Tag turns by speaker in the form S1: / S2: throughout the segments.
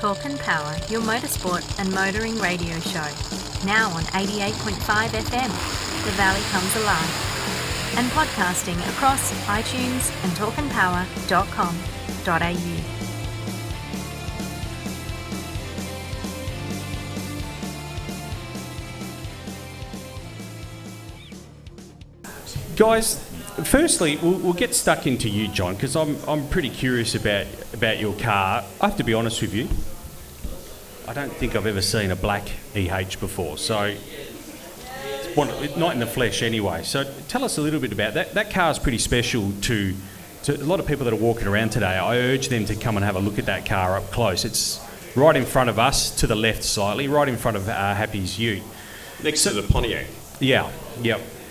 S1: Talk and Power, your motorsport and motoring radio show. Now on 88.5 FM, The Valley Comes Alive. And podcasting across iTunes and talkandpower.com.au.
S2: Guys, firstly, we'll get stuck into you, John, because I'm pretty curious about your car. I have to be honest with you, I don't think I've ever seen a black EH before, so not in the flesh anyway. So tell us a little bit about that. That car is pretty special to a lot of people that are walking around today. I urge them to come and have a look at that car up close. It's right in front of us, to the left slightly, right in front of Happy's ute.
S3: Next to the Pontiac.
S2: Yeah.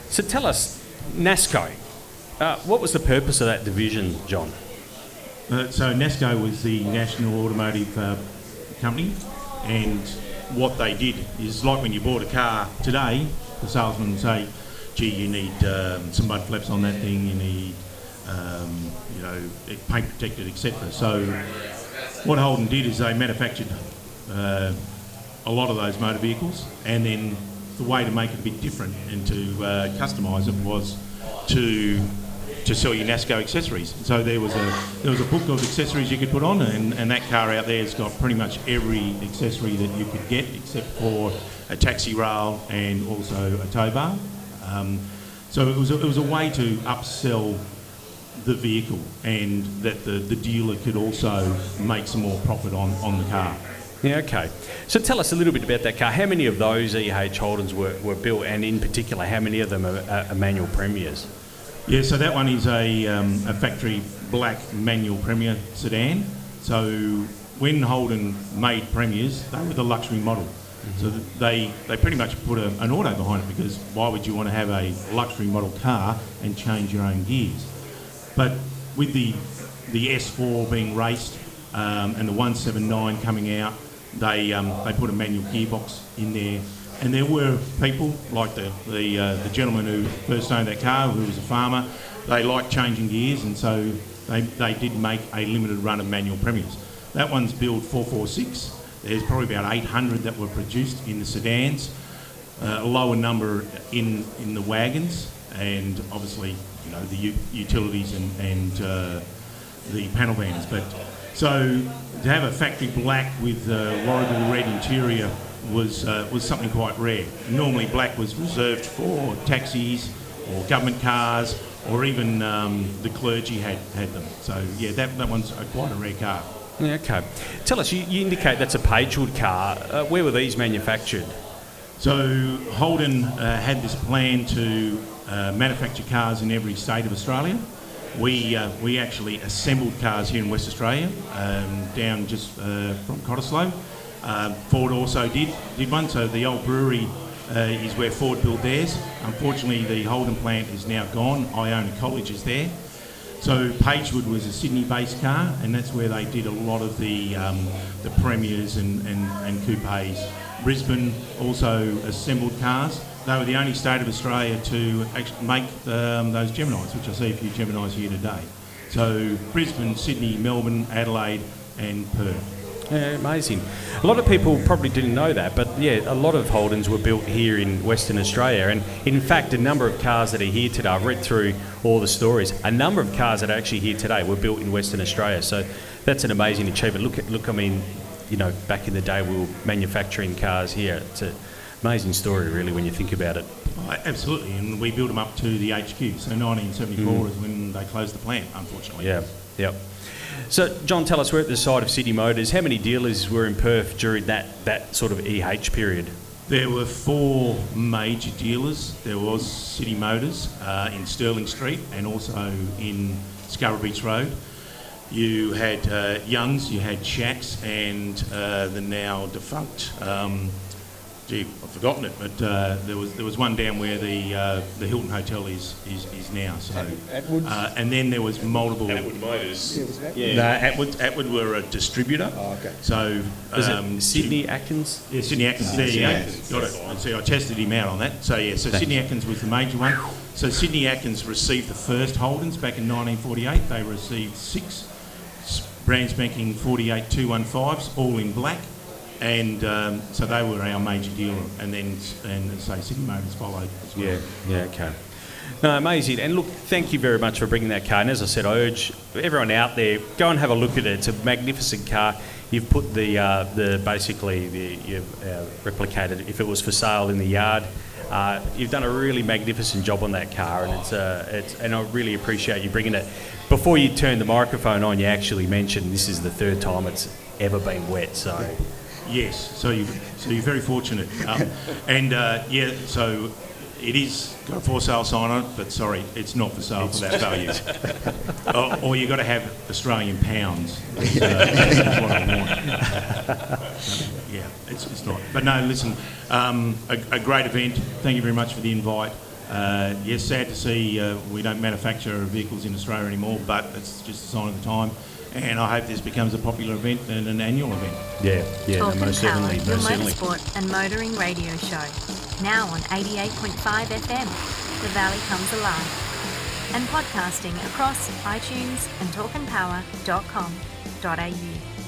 S2: So tell us, NASCO, what was the purpose of that division, John?
S4: So NASCO was the National Automotive Company, and what they did is, like when you bought a car today, the salesman would say, gee, you need some mud flaps on that thing, you need paint protected, etc. So what Holden did is they manufactured a lot of those motor vehicles, and then the way to make it a bit different and to customise it was to sell you NASCO accessories. So there was a book of accessories you could put on, and that car out there has got pretty much every accessory that you could get except for a taxi rail and also a tow bar. So it was a way to upsell the vehicle, and that the dealer could also make some more profit on the car.
S2: Yeah, okay. So tell us a little bit about that car. How many of those EH Holdens were built, and in particular, how many of them are manual Premiers?
S4: Yeah, so that one is a factory black manual Premier sedan. So when Holden made Premiers, they were the luxury model. Mm-hmm. So they pretty much put an auto behind it, because why would you want to have a luxury model car and change your own gears? But with the S4 being raced and the 179 coming out, they put a manual gearbox in there, and there were people like the gentleman who first owned that car, who was a farmer. They liked changing gears, and so they did make a limited run of manual Premiers. That one's build 446. There's probably about 800 that were produced in the sedans, a lower number in the wagons, and obviously the utilities and the panel vans. But so to have a factory black with Warrigal red interior was something quite rare. Normally black was reserved for taxis or government cars, or even the clergy had them. So yeah, that one's quite a rare car.
S2: Yeah, okay. Tell us, you indicate that's a Pagewood car. Where were these manufactured?
S4: So Holden had this plan to manufacture cars in every state of Australia. We actually assembled cars here in West Australia, down just from Cottesloe. Ford also did one, so the old brewery is where Ford built theirs. Unfortunately, the Holden plant is now gone. Iona College is there. So Pagewood was a Sydney-based car, and that's where they did a lot of the Premiers and coupes. Brisbane also assembled cars. They were the only state of Australia to actually make those Geminis, which I see a few Geminis here today. So Brisbane, Sydney, Melbourne, Adelaide and Perth.
S2: Yeah, amazing. A lot of people probably didn't know that, but yeah, a lot of Holdens were built here in Western Australia, and in fact a number of cars that are here today, I've read through all the stories, a number of cars that are actually here today were built in Western Australia, so that's an amazing achievement. Look, I mean, back in the day we were manufacturing cars here. It's an amazing story really when you think about it.
S4: Oh, absolutely, and we built them up to the HQ, so 1974 is when they closed the plant, unfortunately.
S2: Yeah, yep. So, John, tell us, we're at the site of City Motors. How many dealers were in Perth during that sort of EH period?
S4: There were 4 major dealers. There was City Motors in Stirling Street and also in Scarborough Beach Road. You had Young's, you had Shacks, and the now defunct. I've forgotten it, but there was one down where the Hilton Hotel is now. So
S5: Atwood's?
S4: And then there was multiple.
S3: Atwood Motors.
S5: Yeah.
S4: No, Atwood were a distributor.
S5: Oh, okay.
S4: So
S2: was it Sydney Atkins?
S4: Yeah, Sydney Atkins. There you go.
S3: Atkins.
S4: Got it. See, I tested him out on that. So yeah, so Sydney Atkins was the major one. So Sydney Atkins received the first Holdens back in 1948. They received 6 brand spanking 48 215s, all in black. And so they were our major dealer, and say City Motors followed as well.
S2: Yeah, okay. No, amazing. And look, thank you very much for bringing that car. And as I said, I urge everyone out there, go and have a look at it. It's a magnificent car. You've put you've replicated if it was for sale in the yard. You've done a really magnificent job on that car, and and I really appreciate you bringing it. Before you turn the microphone on, you actually mentioned this is the third time it's ever been wet. So.
S4: Yes, so you're very fortunate, so it is got a for sale sign on it, but sorry, it's not for sale for that value. or you got to have Australian pounds. Is what I want. Yeah, it's not. But no, listen, a great event. Thank you very much for the invite. Yes, sad to see we don't manufacture vehicles in Australia anymore, but it's just a sign of the time. And I hope this becomes a popular event and an annual event.
S2: Yeah,
S1: Talk
S2: most
S1: and Power,
S2: certainly,
S1: your
S2: most certainly.
S1: motorsport and motoring radio show. Now on 88.5 FM, The Valley Comes Alive. And podcasting across iTunes and talkandpower.com.au.